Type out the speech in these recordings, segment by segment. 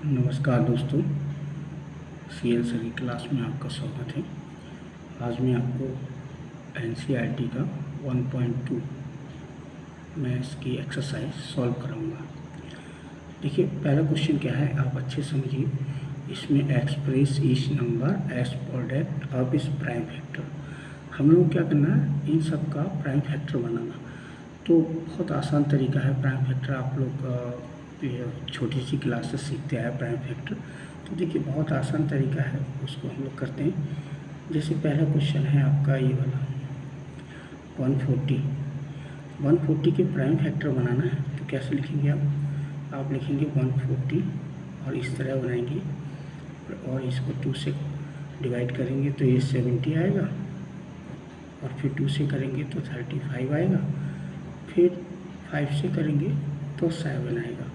नमस्कार दोस्तों, सीएल सभी क्लास में आपका स्वागत है। आज मैं आपको एनसीईआरटी का 1.2 मैथ्स की एक्सरसाइज सॉल्व कराऊंगा। देखिए, पहला क्वेश्चन क्या है आप अच्छे समझिए। इसमें express each number as product of its prime factor. हम लोग क्या करना है, इन सब का प्राइम फैक्टर बनाना। तो बहुत आसान तरीका है प्राइम फैक्टर। आप लोग छोटी सी क्लास से सीखते हैं प्राइम फैक्टर। तो देखिए, बहुत आसान तरीका है, उसको हम लोग करते हैं। जैसे पहला क्वेश्चन है आपका ये वाला 140 के प्राइम फैक्टर बनाना है। तो कैसे लिखेंगे आप लिखेंगे 140 और इस तरह बनाएंगे और इसको 2 से डिवाइड करेंगे तो ये 70 आएगा, और फिर 2 से करेंगे तो 35 आएगा, फिर 5 से करेंगे तो 7 आएगा,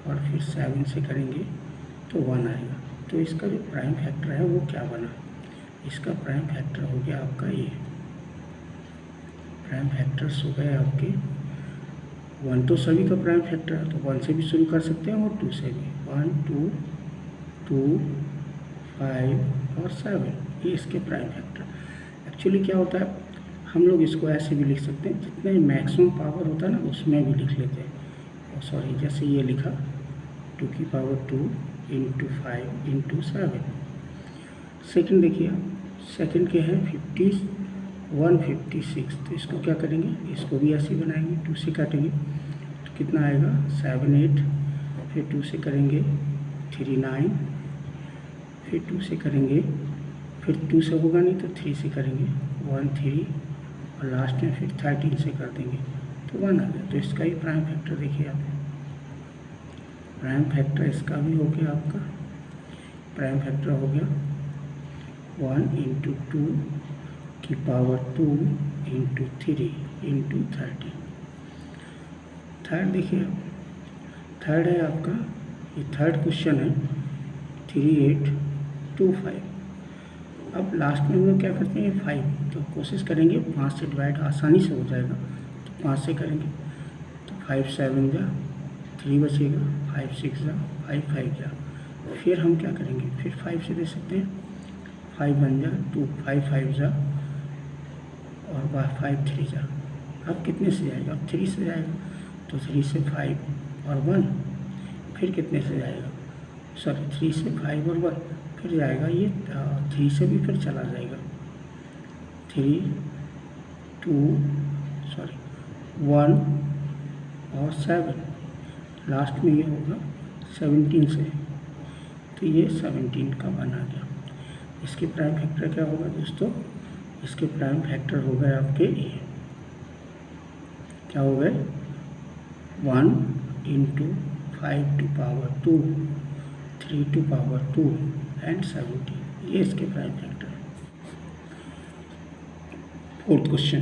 और फिर 7 से करेंगे तो 1 आएगा। तो इसका जो प्राइम फैक्टर है वो क्या बना, इसका प्राइम फैक्टर हो गया आपका ये। प्राइम फैक्टर्स हो गए आपके 1 तो सभी का प्राइम फैक्टर है, तो 1 से भी शुरू कर सकते हैं और 2 से भी। 1 2 2 5 और 7 ये इसके प्राइम फैक्टर। एक्चुअली क्या होता है, हम लोग इसको ऐसे भी लिख सकते हैं, जितने मैक्सिमम पावर होता है ना उसमें भी लिख लेते हैं। सॉरी, जैसे ये लिखा 2 की पावर 2 इंटू 5 इंटू 7। सेकेंड देखिए आप, सेकेंड के हैं 156। तो इसको क्या करेंगे, इसको भी ऐसे ही बनाएंगे, 2 से काटेंगे तो कितना आएगा 7 8, फिर 2 से करेंगे 3 9, फिर 2 से करेंगे, फिर 2 से होगा नहीं तो 3 से करेंगे 1 3, और लास्ट में फिर 13 से कर देंगे तो 1 आ गया। तो इसका ही प्राइम फैक्टर देखिए आप, प्राइम फैक्टर इसका भी हो गया आपका। प्राइम फैक्टर हो गया 1 इंटू 2 की पावर 2 इंटू 3 इंटू 30। थर्ड देखिए आप, थर्ड है आपका, ये थर्ड क्वेश्चन है 3825। अब लास्ट में हम लोग क्या करते हैं 5, तो कोशिश करेंगे 5 से डिवाइड आसानी से हो जाएगा, तो 5 से करेंगे तो 5 7 जा 3 बचेगा, 5 6 जा 5 5 जा। फिर हम क्या करेंगे, फिर 5 से दे सकते हैं, 5 1 जा 2 5 5 जा और 5 3 जा। अब कितने से जाएगा, अब 3 से जाएगा, तो 3 से 5 और 1, फिर कितने से जाएगा, सॉरी 3 से 5 और 1, फिर जाएगा ये 3 से भी फिर चला जाएगा 3 2 सॉरी 1 और 7, लास्ट में ये होगा 17 से, तो ये 17 का बना गया। इसके प्राइम फैक्टर क्या होगा दोस्तों, इसके प्राइम फैक्टर हो गए आपके ये क्या हो गए 1 into 5 to power 2 3 to power 2 and 17, ये इसके प्राइम फैक्टर। फोर्थ क्वेश्चन,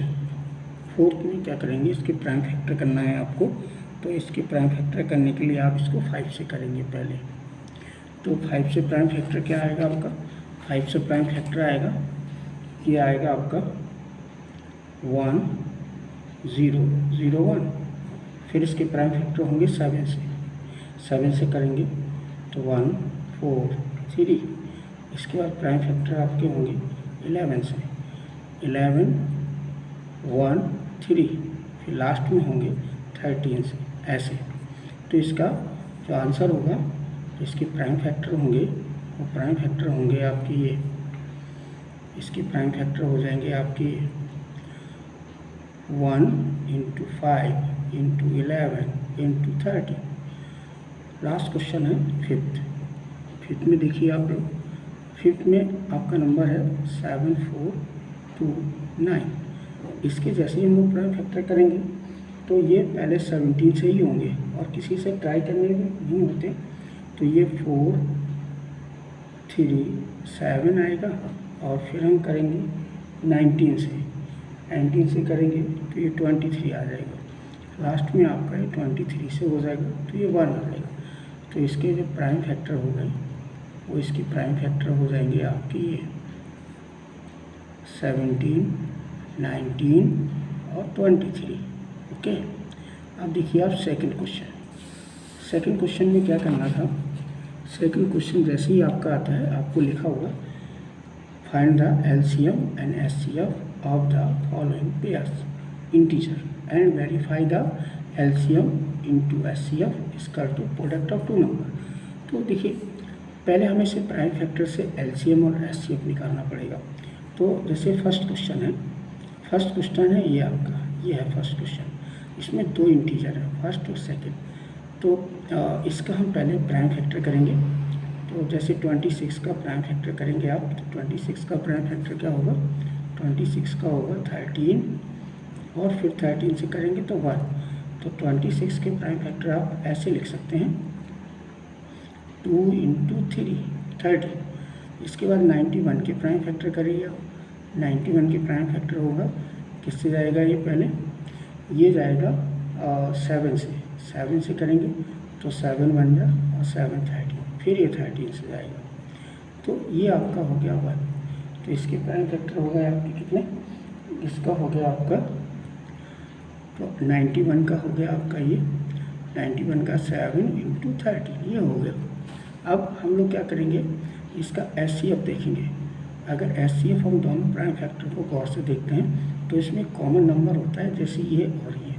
फोर्थ में क्या करेंगे, इसके प्राइम फैक्टर करना है आपको। तो इसके प्राइम फैक्टर करने के लिए आप इसको 5 से करेंगे पहले। तो 5 से प्राइम फैक्टर क्या आएगा आपका, 5 से प्राइम फैक्टर आएगा, ये आएगा आपका 1 0 0 1। फिर इसके प्राइम फैक्टर होंगे 7 से करेंगे तो 1 4 3। इसके बाद प्राइम फैक्टर आपके होंगे 11 से, 11 1 3, फिर लास्ट में होंगे 13 से, ऐसे। तो इसका जो आंसर होगा, इसके प्राइम फैक्टर होंगे, वो प्राइम फैक्टर होंगे आपकी ये, इसके प्राइम फैक्टर हो जाएंगे आपकी 1 into 5 into 11 into 13। Last question है फिफ्थ में देखिए आप लोग, फिफ्थ में आपका नंबर है 7429। इसके जैसे ही हम लोग प्राइम फैक्टर करेंगे तो ये पहले 17 से ही होंगे और किसी से ट्राई करने में नहीं होते। तो ये 4 3 7 आएगा, और फिर हम करेंगे 19 से करेंगे तो ये 23 आ जाएगा, लास्ट में आपका ये 23 से हो जाएगा तो ये 1 आ जाएगा। तो इसके जो प्राइम फैक्टर हो गए वो इसकी प्राइम फैक्टर हो जाएंगे आपकी ये 17 19 और 23। ओके, अब देखिए आप सेकंड क्वेश्चन में क्या करना था, सेकंड क्वेश्चन जैसे ही आपका आता है आपको लिखा होगा find the LCM and HCF of the following pairs integer and verify the LCM into HCF equal to product of two number. तो देखिए पहले हमें से प्राइम फैक्टर से एलसीएम और एचसीएफ निकालना पड़ेगा। तो जैसे फर्स्ट क्वेश्चन है ये आपका, ये है फर्स्ट क्वेश्चन, इसमें दो इंटीजर है फर्स्ट और सेकंड। तो इसका हम पहले प्राइम फैक्टर करेंगे। तो जैसे 26 का प्राइम फैक्टर करेंगे आप, तो 26 का प्राइम फैक्टर क्या होगा, 26 का होगा 13 और फिर 13 से करेंगे तो 1। तो 26 के प्राइम फैक्टर आप ऐसे लिख सकते हैं 2 × 3 30। इसके बाद 91 के प्राइम फैक्टर करिए आप, 91 के प्राइम फैक्टर होगा किससे जाएगा, ये पहले ये जाएगा 7 से करेंगे तो 7 बन गया और 7 13, फिर ये 13 से जाएगा तो ये आपका हो गया 1। तो इसके प्राइम फैक्टर हो गए आपके कितने, इसका हो गया आपका, तो 91 का हो गया आपका ये 91 का 7 × 13 ये हो गया। अब हम लोग क्या करेंगे, इसका एचसीएफ देखेंगे। अगर एचसीएफ हम दोनों प्राइम फैक्टर को गौर से देखते हैं तो इसमें कॉमन नंबर होता है जैसे ये और ये,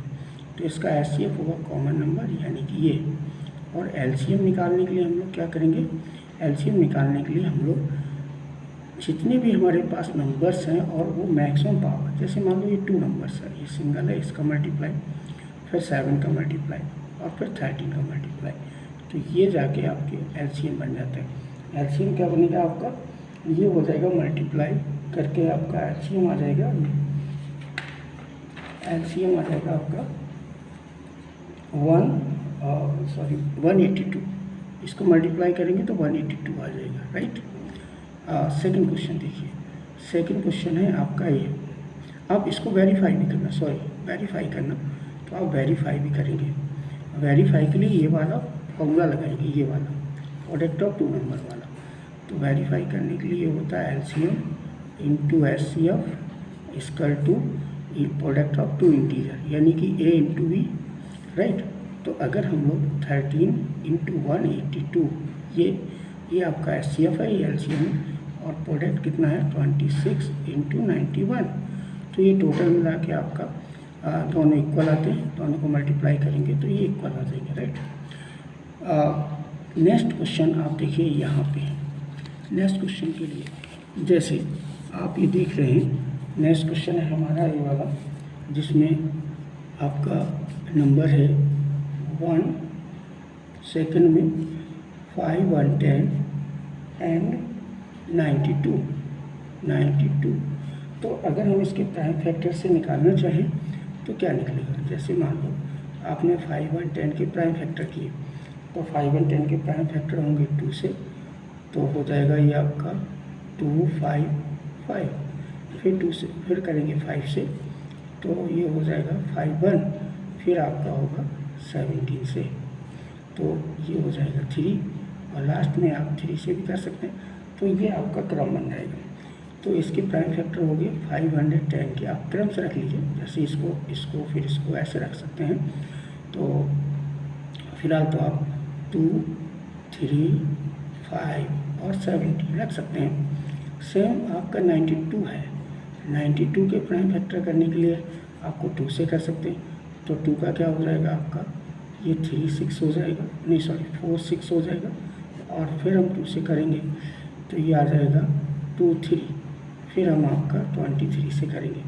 तो इसका एचसीएफ होगा कॉमन नंबर यानी कि ये। और एलसीएम निकालने के लिए हम लोग क्या करेंगे, एलसीएम निकालने के लिए हम लोग जितने भी हमारे पास नंबर्स हैं और वो मैक्सिमम पावर, जैसे मान लो ये 2 नंबर्स है, ये सिंगल है, इसका मल्टीप्लाई, फिर 7 का मल्टीप्लाई और फिर 13 का मल्टीप्लाई, तो ये जाके आपके एलसीएम बन जाता है। एलसीएम क्या बनेगा आपका, ये हो जाएगा मल्टीप्लाई करके आपका एलसीएम आ जाएगा, एलसीएम आ जाएगा आपका 182। इसको मल्टीप्लाई करेंगे तो 182 आ जाएगा, राइट। सेकंड क्वेश्चन देखिए, सेकंड क्वेश्चन है आपका ये। आप इसको वेरीफाई भी करना, वेरीफाई करना, तो आप वेरीफाई भी करेंगे। वेरीफाई के लिए ये वाला फॉर्मूला लगाएंगे, ये वाला प्रोडक्ट ऑफ टू नंबर वाला। तो वेरीफाई करने के लिए होता है LCM into HCF equal to product of two integer यानी कि ए इंटू बी, राइट। तो अगर हम लोग 13 × 182 ये आपका एचसीएफ है, ये एलसीएम है, और प्रोडक्ट कितना है 26 × 91, तो ये टोटल मिला के आपका दोनों इक्वल आते हैं, दोनों को मल्टीप्लाई करेंगे तो ये इक्वल आ जाएंगे, राइट। नेक्स्ट क्वेश्चन आप देखिए यहाँ पे, नेक्स्ट क्वेश्चन के लिए जैसे आप ये देख रहे हैं, नेक्स्ट क्वेश्चन है हमारा ये वाला जिसमें आपका नंबर है 1, सेकंड में 5 और 10 एंड 92। तो अगर हम इसके प्राइम फैक्टर से निकालना चाहें तो क्या निकलेगा, जैसे मान लो आपने 5 और 10 के प्राइम फैक्टर किए, तो 5 और 10 के प्राइम फैक्टर होंगे 2 से, तो हो जाएगा ये आपका 2 5 5, फिर 2 से फिर करेंगे 5 से, तो ये हो जाएगा 5 1, फिर आपका होगा 17 से, तो ये हो जाएगा 3, और लास्ट में आप 3 से भी कर सकते हैं। तो ये आपका क्रम बन जाएगा। तो इसके प्राइम फैक्टर हो गए 510 के, आप क्रम से रख लीजिए, जैसे इसको फिर इसको ऐसे रख सकते हैं। तो फिलहाल तो आप 2 3 5 और 17 रख सकते हैं। सेम आपका 92 है, 92 के प्राइम फैक्टर करने के लिए आपको 2 से कर सकते हैं, तो 2 का क्या हो जाएगा आपका, ये 3 6 हो जाएगा, नहीं सॉरी 4 6 हो जाएगा, और फिर हम 2 से करेंगे तो ये आ जाएगा 2 3, फिर हम आपका 23 से करेंगे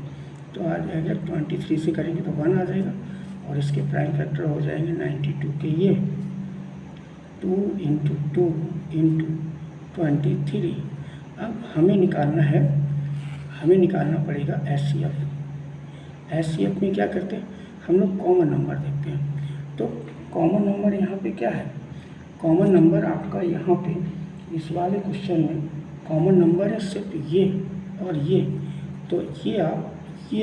तो आ जाएगा 23 से करेंगे तो 1 आ जाएगा, और इसके प्राइम फैक्टर हो जाएंगे 92 के ये 2 × 2 × 23। अब हमें निकालना पड़ेगा एचसीएफ। एचसीएफ में क्या करते हैं हम लोग, कॉमन नंबर देखते हैं। तो कॉमन नंबर यहाँ पे क्या है, कॉमन नंबर आपका यहाँ पे इस वाले क्वेश्चन में कॉमन नंबर है सिर्फ ये और ये, तो ये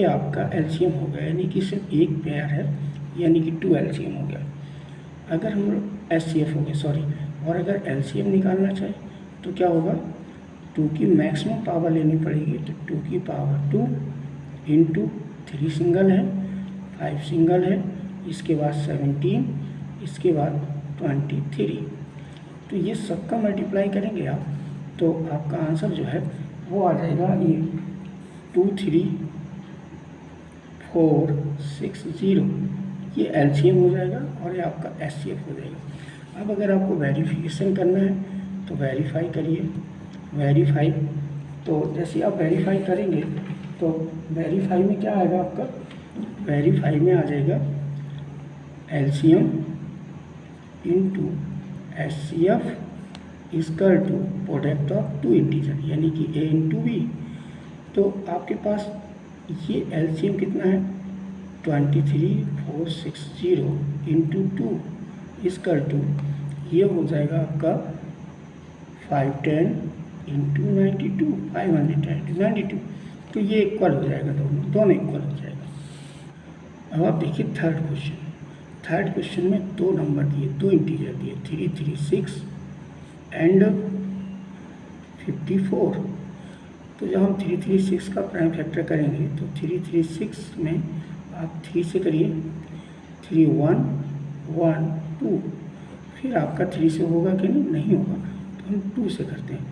आपका एलसीएम हो गया, यानी कि सिर्फ एक पेयर है, यानी कि 2 एलसीएम हो गया। अगर हम लोग एचसीएफ हो गए सॉरी, और अगर एलसीएम निकालना चाहें तो क्या होगा, 2 की मैक्सिमम पावर लेनी पड़ेगी, तो 2 की पावर 2 × 3 सिंगल है, 5 सिंगल है, इसके बाद 17, इसके बाद 23, तो ये सबका मल्टीप्लाई करेंगे आप, तो आपका आंसर जो है वो आ जाएगा ये 23460, ये एलसीएम हो जाएगा और ये आपका एचसीएफ हो जाएगा। अब अगर आपको वेरिफिकेशन करना है तो वेरीफाई करिए, वेरीफाई, तो जैसे आप वेरीफाई करेंगे तो वेरीफाई में क्या आएगा आपका, वेरीफाई में आ जाएगा LCM into HCF equal to product of two integer, यानी कि ए इंटू बी। तो आपके पास ये एलसीएम कितना है 23460 इंटू 2 इक्वल टू ये हो जाएगा आपका 510 इंटू 92, 510 इंटू 92, तो ये इक्वल हो जाएगा, दोनों इक्वल हो जाएगा। अब आप देखिए थर्ड क्वेश्चन में दो नंबर दिए, दो इंटीजर दिए 336 एंड 54। तो जब हम 336 का प्राइम फैक्टर करेंगे तो 336 में आप 3 से करिए, 3 1 1 2, फिर आपका 3 से होगा कि नहीं होगा, तो हम 2 से करते हैं,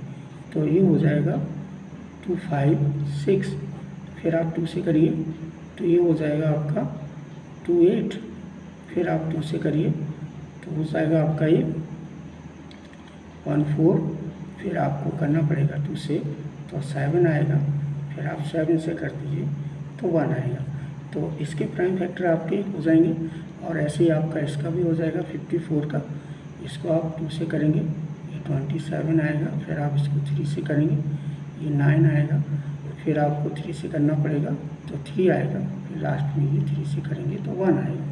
तो ये हो जाएगा 2 5 6, फिर आप 2 से करिए तो ये हो जाएगा आपका 2 8, फिर आप 2 से करिए तो हो जाएगा आपका ये 1 4, फिर आपको करना पड़ेगा 2 से तो 7 आएगा, फिर आप 7 से कर दीजिए तो 1 आएगा। तो इसके प्राइम फैक्टर आपके हो जाएंगे, और ऐसे ही आपका इसका भी हो जाएगा 54 का, इसको आप 2 से करेंगे ये 27 आएगा, फिर आप इसको 3 से करेंगे ये 9 आएगा, फिर आपको 3 से करना पड़ेगा तो 3 आएगा, फिर लास्ट में ये 3 से करेंगे तो 1 आएगा।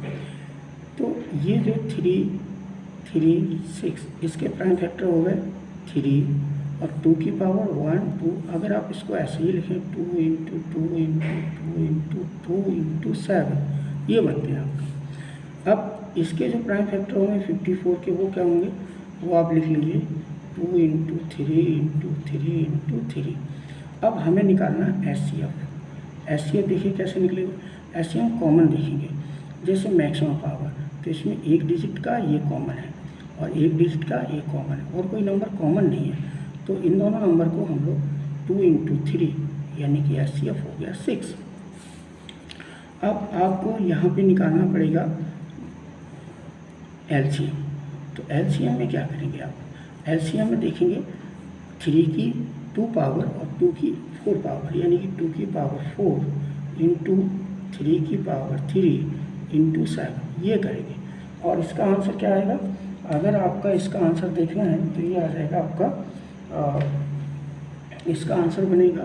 तो ये जो 3 3 6 इसके प्राइम फैक्टर हो गए 3 और 2 की पावर 1 2। अगर आप इसको ऐसे ही लिखें 2 इंटू 2 इंटू 2 इंटू 2 इंटू 7, ये बनते हैं आपके। अब इसके जो प्राइम फैक्टर होंगे 54 के, वो क्या होंगे, वो आप लिख लीजिए 2 इंटू 3 इंटू 3 इंटू 3। अब हमें निकालना है एचसीएफ। एचसीएफ देखिए कैसे निकलेगा, ऐसे हम कॉमन देखेंगे, जैसे मैक्सिमम पावर, तो इसमें एक डिजिट का ये कॉमन है और एक डिजिट का ये कॉमन है, और कोई नंबर कॉमन नहीं है, तो इन दोनों नंबर को हम लोग 2 इंटू 3 यानी कि एचसीएफ हो गया 6। अब आपको यहाँ पे निकालना पड़ेगा एलसीएम। तो एलसीएम में क्या करेंगे आप, एलसीएम में देखेंगे 3 की 2 पावर और 2 की 4 पावर, यानी कि 2 की पावर 4 इंटू 3 की पावर 3 इंटू 7, ये करेंगे। और इसका आंसर क्या आएगा, अगर आपका इसका आंसर देखना है तो ये आ जाएगा आपका, इसका आंसर बनेगा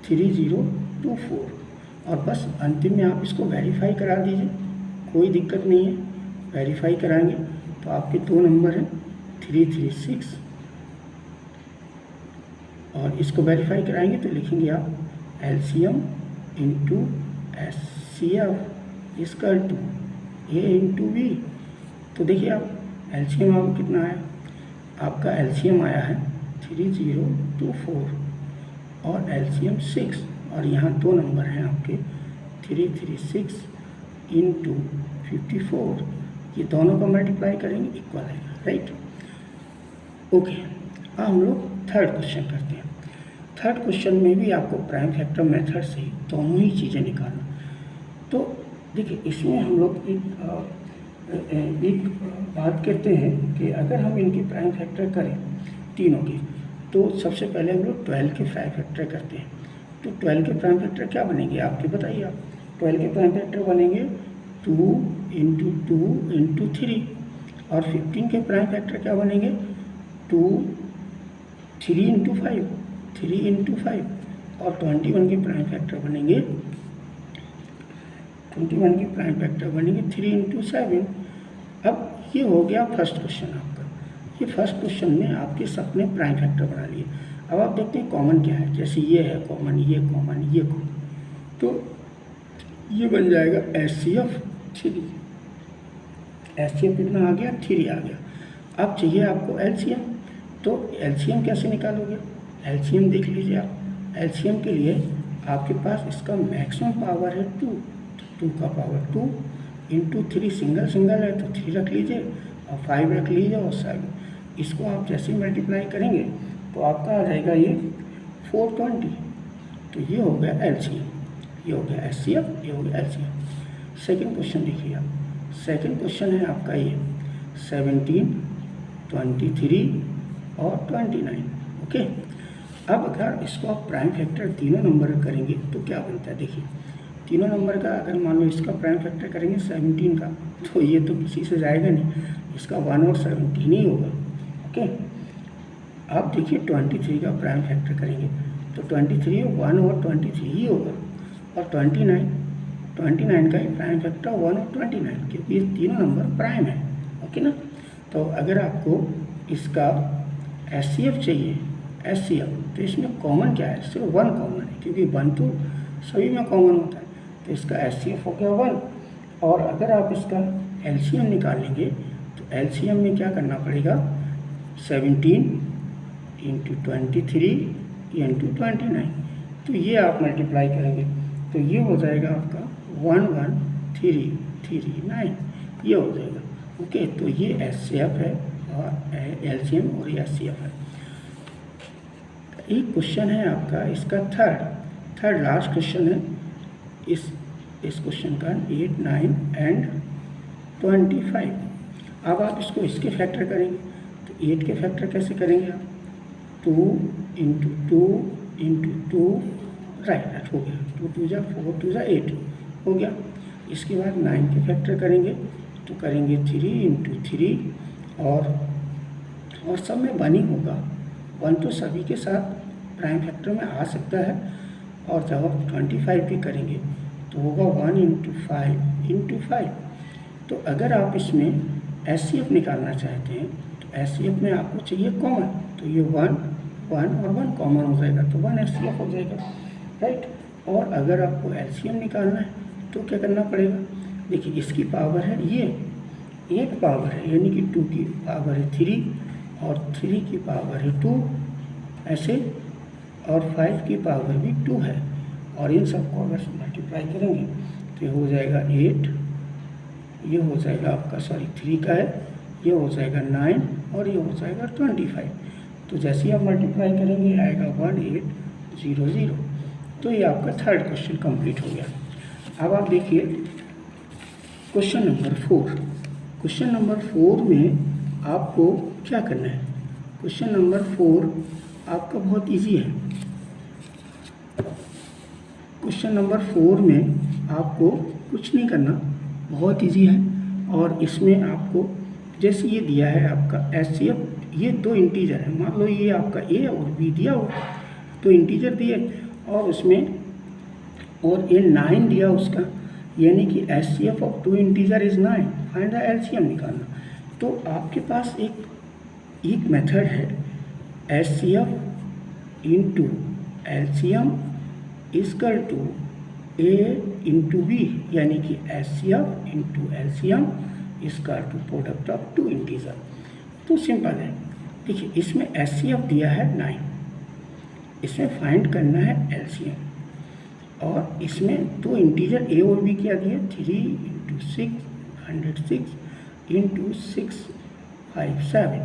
3024, और बस अंतिम में आप इसको वेरीफाई करा दीजिए, कोई दिक्कत नहीं है। वेरीफाई कराएंगे तो आपके दो नंबर हैं 336, और इसको वेरीफाई कराएंगे तो लिखेंगे आप LCM into HCF equal to A into B. तो देखिए आप एलसीएम आपको कितना आया, आपका एलसीएम आया है 3024 और एलसीएम 6, और यहाँ दो नंबर हैं आपके 336 इंटू 54, ये दोनों का मल्टीप्लाई करेंगे इक्वल आएगा, राइट। ओके, अब हम लोग थर्ड क्वेश्चन करते हैं। थर्ड क्वेश्चन में भी आपको प्राइम फैक्टर मेथड से दोनों ही चीज़ें निकालना। तो देखिए इसमें हम लोग एक बात कहते हैं कि अगर हम इनकी प्राइम फैक्टर करें तीनों की, तो सबसे पहले हम लोग 12 के प्राइम फैक्टर करते हैं। तो 12 के प्राइम फैक्टर क्या बनेंगे आपके बताइए आप। 12 के प्राइम फैक्टर बनेंगे 2 इंटू 2 इंटू 3, और 15 के प्राइम फैक्टर क्या बनेंगे 2 3 इंटू 5 3 इंटू 5, और 21 के प्राइम फैक्टर बनेंगे 3 इंटू 7। अब ये हो गया फर्स्ट क्वेश्चन आपका। ये फर्स्ट क्वेश्चन में आपके सबने प्राइम फैक्टर बना लिए। अब आप देखते हैं कॉमन क्या है, जैसे ये है कॉमन, ये कॉमन, ये कॉमन, तो ये बन जाएगा एचसीएफ 3। एचसीएफ कितना आ गया 3 आ गया। अब चाहिए आपको एलसीएम, तो एलसीएम कैसे निकालोगे, एलसीएम देख लीजिए आप। एलसीएम के लिए आपके पास इसका मैक्सिमम पावर है 2, 2 का पावर 2 इंटू 3, सिंगल है तो 3 रख लीजिए और 5 रख लीजिए और 7, इसको आप जैसे ही मल्टीप्लाई करेंगे तो आपका आ जाएगा ये 420। तो ये हो गया एलसीएम, ये हो गया एचसीएफ, ये हो गया एलसीएम। सेकंड क्वेश्चन देखिए आप, सेकंड क्वेश्चन है आपका ये 17, 23 और 29। ओके, अब अगर इसको आप प्राइम फैक्टर तीनों नंबर का करेंगे तो क्या बनता है, देखिए तीनों नंबर का अगर मान लो इसका प्राइम फैक्टर करेंगे 17 का, तो ये तो किसी से जाएगा नहीं, इसका 1 और 17 ही होगा। ओके, अब देखिए 23 का प्राइम फैक्टर करेंगे तो 23 1 और 23 ही होगा, और 29 का ही प्राइम फैक्टर 1 और 29, क्योंकि ये तीनों नंबर प्राइम है। ओके ना, तो अगर आपको इसका एचसीएफ चाहिए, एचसीएफ, तो इसमें कॉमन क्या है, सिर्फ 1 कॉमन है, क्योंकि 1 तो सभी में कॉमन होता है, तो इसका एचसीएफ हो गया 1। और अगर आप इसका एलसीएम निकालेंगे तो एलसीएम में क्या करना पड़ेगा, 17 × 23 × 29, तो ये आप मल्टीप्लाई करेंगे तो ये हो जाएगा आपका 11339, ये हो जाएगा। ओके, तो ये एचसीएफ है और एलसीएम और ये एचसीएफ है। एक क्वेश्चन है आपका इसका थर्ड लास्ट क्वेश्चन है इस क्वेश्चन का 8, 9 एंड 25। अब आप इसको इसके फैक्टर करेंगे तो 8 के फैक्टर कैसे करेंगे आप, 2 × 2 × 2, राइट हो गया, 2 2 जा 4 2 जा 8 हो गया। इसके बाद 9 के फैक्टर करेंगे तो करेंगे 3 × 3, और सब में 1 ही होगा, 1 तो सभी के साथ प्राइम फैक्टर में आ सकता है। और जब आप 25 भी करेंगे तो होगा 1 × 5 × 5। तो अगर आप इसमें एचसीएफ निकालना चाहते हैं तो एचसीएफ में आपको चाहिए कॉमन, तो ये 1 और 1 कॉमन हो जाएगा, तो 1 एचसीएफ हो जाएगा, राइट। और अगर आपको एलसीएम निकालना है तो क्या करना पड़ेगा, देखिए इसकी पावर है ये 8 पावर है, यानी कि 2 की पावर है 3 और 3 की पावर है 2 ऐसे, और 5 की पावर भी 2 है, और इन सबको अगर मल्टीप्लाई करेंगे तो ये हो जाएगा 8, ये हो जाएगा आपका 3 का है, ये हो जाएगा 9 और ये हो जाएगा 25। तो जैसे ही आप मल्टीप्लाई करेंगे आएगा 1800। तो ये आपका थर्ड क्वेश्चन कंप्लीट हो गया। अब आप देखिए क्वेश्चन नंबर 4। क्वेश्चन नंबर 4 में आपको क्या करना है, क्वेश्चन नंबर 4 आपका बहुत इजी है। क्वेश्चन नंबर 4 में आपको कुछ नहीं करना, बहुत इजी है। और इसमें आपको जैसे ये दिया है आपका एचसीएफ, ये 2 इंटीजर है, मान लो ये आपका ए और बी दिया हो, तो इंटीजर दिए और उसमें और ये 9 दिया उसका, यानी कि HCF of 2 integer is 9, find the LCM निकालना। तो आपके पास एक मेथड है, HCF into LCM equal to A into B, यानी कि HCF into LCM equal to product of 2 integer. तो सिंपल है, देखिए इसमें एचसीएफ दिया है 9, इसमें फाइंड करना है एलसीएम, और इसमें 2 इंटीजर ए और बी क्या दिए, 3 × 6 106 × 657।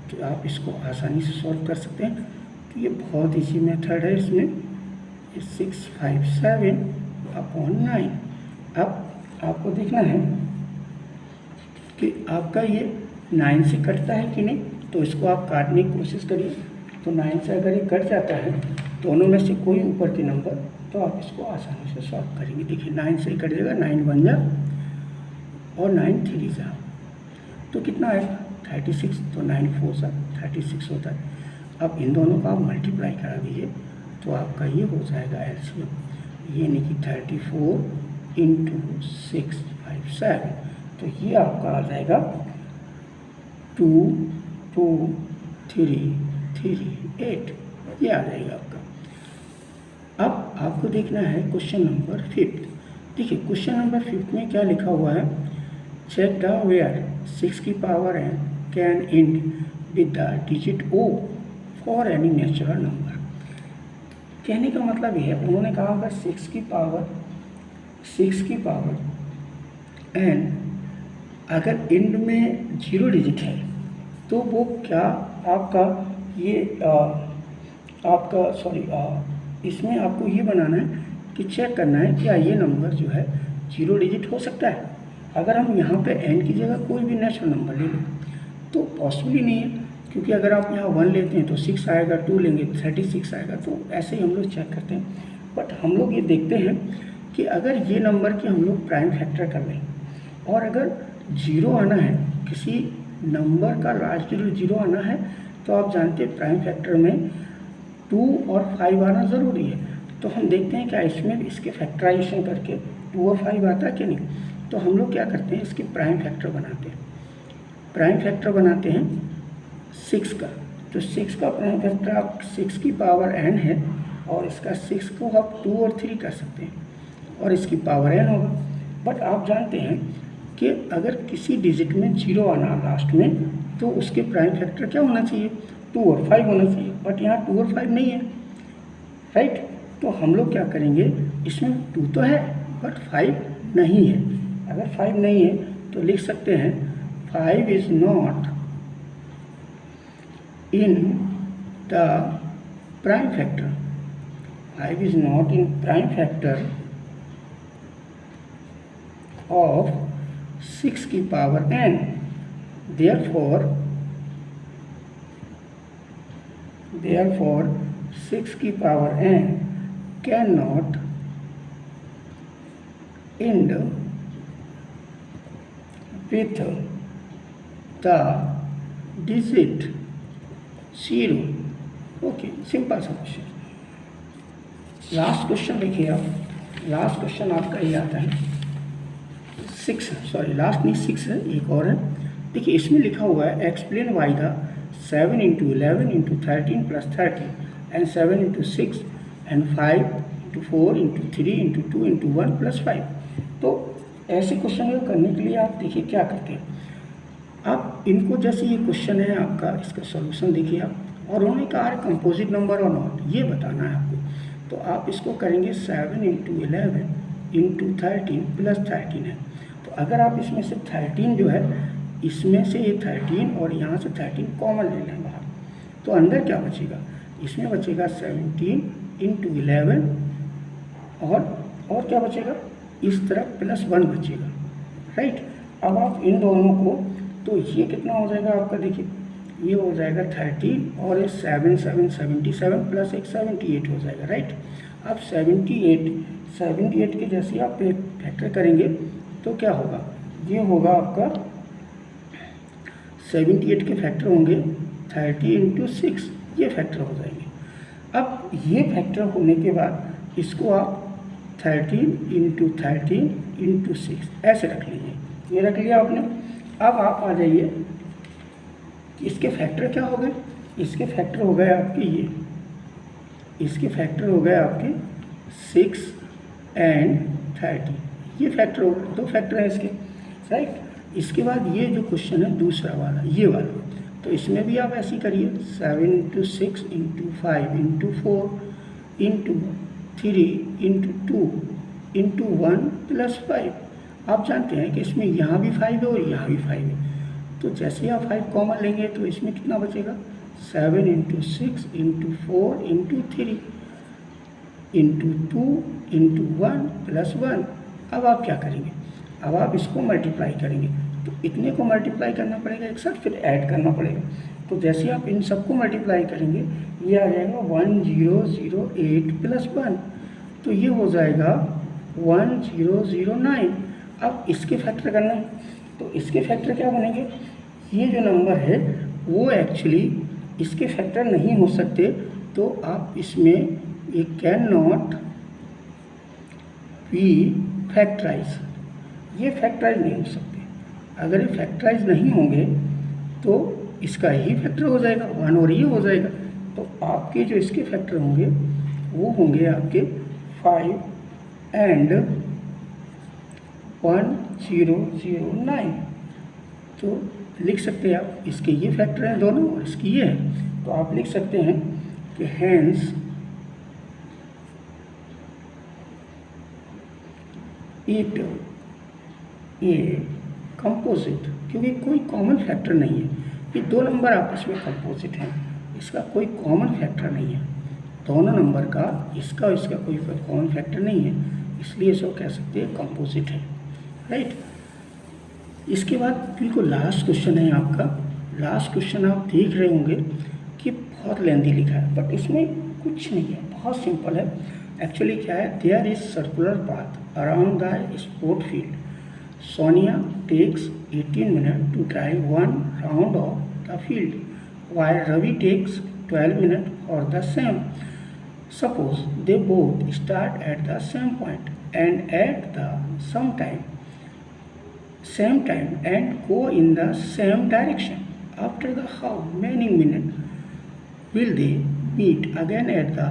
तो आप इसको आसानी से सॉल्व कर सकते हैं। तो ये बहुत इजी मेथड है, इसमें 657/9। अब आपको देखना है कि आपका ये 9 से कटता है कि नहीं, तो इसको आप काटने की कोशिश करिए। तो 9 से अगर ये कट जाता है दोनों में से कोई ऊपर के नंबर, तो आप इसको आसानी से सॉल्व करेंगे। देखिए 9 से कट जाएगा, 9 1 जा और 9 3 जा, तो कितना आएगा 36, तो 9 4 जा 36 होता है। अब इन दोनों का आप मल्टीप्लाई करा दीजिए तो आपका ये हो जाएगा एलसीएम, यानी कि 34 × 657, तो ये आपका आ जाएगा 2 2 3 3 8, ये आ जाएगा आपका। अब आपको देखना है क्वेश्चन नंबर 5। देखिए क्वेश्चन नंबर 5 में क्या लिखा हुआ है, चेक द वेयर 6 की power n can and with the digit O for any natural number. कहने का मतलब ये है, उन्होंने कहा अगर 6 की पावर n अगर एंड में 0 डिजिट है तो वो क्या आपका ये आपका सॉरी इसमें आपको ये बनाना है कि चेक करना है क्या ये नंबर जो है 0 डिजिट हो सकता है। अगर हम यहाँ पे n की जगह कोई भी नेचुरल नंबर ले लें तो पॉसिबल ही नहीं है, क्योंकि अगर आप यहाँ 1 लेते हैं तो 6 आएगा, 2 लेंगे 36 आएगा। तो ऐसे ही हम लोग चेक करते हैं। बट हम लोग ये देखते हैं कि अगर ये नंबर की हम लोग प्राइम फैक्टर कर लें और अगर 0 आना है, किसी नंबर का लास्ट डिजिट 0 आना है, तो आप जानते हैं प्राइम फैक्टर में 2 और 5 आना ज़रूरी है। तो हम देखते हैं क्या इसमें भी इसके फैक्टराइजेशन करके 2 और 5 आता है कि नहीं। तो हम लोग क्या करते हैं, इसके प्राइम फैक्टर बनाते हैं। प्राइम फैक्टर बनाते हैं 6 का। तो 6 का प्राइम फैक्टर आप 6 की पावर n है और इसका 6 को आप 2 और 3 कर सकते हैं और इसकी पावर n होगा। बट आप जानते हैं कि अगर किसी डिजिट में 0 आना लास्ट में तो उसके प्राइम फैक्टर क्या होना चाहिए, 2 और 5 होना चाहिए। बट यहाँ 2 और 5 नहीं है, राइट। तो हम लोग क्या करेंगे, इसमें 2 तो है बट 5 नहीं है। अगर 5 नहीं है तो लिख सकते हैं 5 is not in the prime factor. 5 is not in prime factor of 6 की पावर n। therefore 6 की power n cannot end with the digit 0। Okay, simple सा क्वेश्चन। लास्ट क्वेश्चन देखिए आप, लास्ट क्वेश्चन आपका ये आता है 6, सॉरी लास्ट नहीं 6 है, एक और है। देखिए इसमें लिखा हुआ है explain why the 7 × 11 × 13 + 30 and 7 × 6 and 5 × 4 × 3 × 2 × 1 + 5। तो ऐसे क्वेश्चन को करने के लिए आप देखिए क्या करते हैं, आप इनको जैसे ये क्वेश्चन है आपका, इसका सॉल्यूशन देखिए आप, और उन्होंने कहा है कंपोजिट नंबर और नॉट, ये बताना है आपको। तो आप इसको करेंगे 7 × 11 × 13 + 13 है। तो अगर आप इसमें से 13 जो है, इसमें से ये 13 और यहाँ से 13 कॉमन ले लें बाहर, तो अंदर क्या बचेगा, इसमें बचेगा 17 × 11 और क्या बचेगा, इस तरफ +1 बचेगा, राइट। अब आप इन दोनों को, तो ये कितना हो जाएगा आपका, देखिए ये हो जाएगा 30 और ये 7 7 77 + 1 78 हो जाएगा, राइट। अब 78 के जैसे आप फैक्टर करेंगे तो क्या होगा, ये होगा आपका 78 के फैक्टर होंगे 30 × 6, ये फैक्टर हो जाएंगे। अब ये फैक्टर होने के बाद इसको आप 13 × 13 × 6 ऐसे रख लीजिए, ये रख लिया आपने। अब आप आ जाइए, इसके फैक्टर क्या हो गए, इसके फैक्टर हो गए आपके ये, इसके फैक्टर हो गए आपके 6 एंड 30, ये फैक्टर हो गए, 2 फैक्टर हैं इसके, राइट। इसके बाद ये जो क्वेश्चन है दूसरा वाला, ये वाला, तो इसमें भी आप ऐसे ही करिए 7 × 6 × 5 × 4 × 3 × 2 × 1 + 5। आप जानते हैं कि इसमें यहाँ भी 5 है और यहाँ भी 5 है, तो जैसे ही आप 5 कॉमन लेंगे तो इसमें कितना बचेगा, 7 × 6 × 4 × 3 × 2 × 1 + 1। अब आप क्या करेंगे, अब आप इसको मल्टीप्लाई करेंगे, तो इतने को मल्टीप्लाई करना पड़ेगा एक साथ, फिर ऐड करना पड़ेगा। तो जैसे आप इन सबको मल्टीप्लाई करेंगे, ये आ जाएगा 1008 + 1, तो ये हो जाएगा 1009। अब इसके फैक्टर करना है, तो इसके फैक्टर क्या बनेंगे, ये जो नंबर है वो एक्चुअली इसके फैक्टर नहीं हो सकते, तो आप इसमें ये कैन नॉट बी फैक्टराइज, ये फैक्टराइज नहीं हो सकते। अगर ये फैक्टराइज नहीं होंगे तो इसका ही फैक्टर हो जाएगा 1 और ये हो जाएगा, तो आपके जो इसके फैक्टर होंगे वो होंगे आपके 5 एंड 1009। तो लिख सकते हैं आप, इसके ये फैक्टर हैं दोनों और इसकी ये है, तो आप लिख सकते हैं कि हैंस इट ए कंपोजिट, क्योंकि कोई कॉमन फैक्टर नहीं है, ये दो नंबर आपस में कंपोजिट हैं, इसका कोई कॉमन फैक्टर नहीं है, दोनों नंबर का इसका और इसका कोई कॉमन फैक्टर नहीं है, इसलिए इसको कह सकते हैं कंपोजिट है, राइट। इसके बाद बिल्कुल लास्ट क्वेश्चन है आपका। लास्ट क्वेश्चन आप देख रहे होंगे कि बहुत लेंथी लिखा है, बट इसमें कुछ नहीं है, बहुत सिंपल है। एक्चुअली क्या है, there is circular path around the sport field, Sonia takes 18 minutes to drive one round of the field, while Ravi takes 12 minutes for the same. Suppose they both start at the same point and at the same time and go in the same direction. After the how many minutes will they meet again at the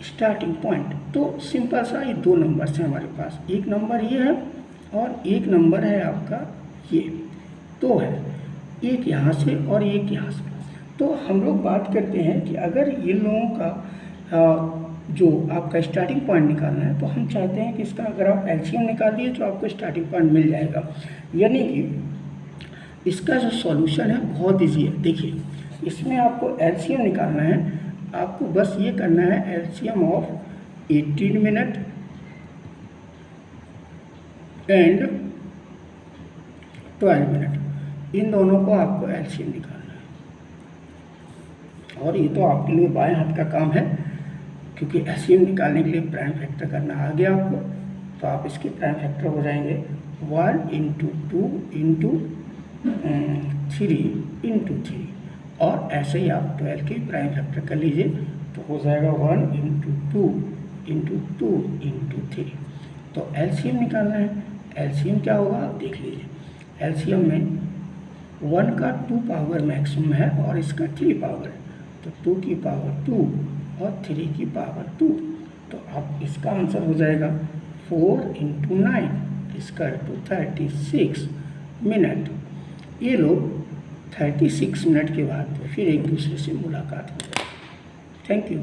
starting point? तो simple सा ये दो number हैं हमारे पास, एक number ये है और एक नंबर है आपका ये, दो है, एक यहाँ से और एक यहाँ से। तो हम लोग बात करते हैं कि अगर ये लोगों का जो आपका स्टार्टिंग पॉइंट निकालना है, तो हम चाहते हैं कि इसका अगर आप एलसीएम निकाल दिए तो आपको स्टार्टिंग पॉइंट मिल जाएगा। यानी कि इसका जो सॉल्यूशन है बहुत ईजी है। देखिए, इसमें आपको एलसीएम निकालना है, आपको बस ये करना है LCM of 18 minute and 12 minute, इन दोनों को आपको एलसीएम निकालना है। और ये तो आपके लिए बाएं हाथ का काम है, क्योंकि एलसीएम निकालने के लिए प्राइम फैक्टर करना आ गया आपको, तो आप इसके प्राइम फैक्टर हो जाएंगे 1 × 2 × 3 × 3, और ऐसे ही आप 12 के प्राइम फैक्टर कर लीजिए, तो हो जाएगा 1 × 2 × 2 × 3। तो एलसीएम निकालना है, एलसीएम क्या होगा आप देख लीजिए। एलसीएम में 1 का 2 पावर मैक्सिमम है और इसका 3 पावर है, तो 2 की पावर 2 और 3 की पावर 2, तो अब इसका आंसर हो जाएगा 4 × 9 इसका 36 मिनट। ये लोग 36 मिनट के बाद फिर एक दूसरे से मुलाकात हो जाए। Thank you.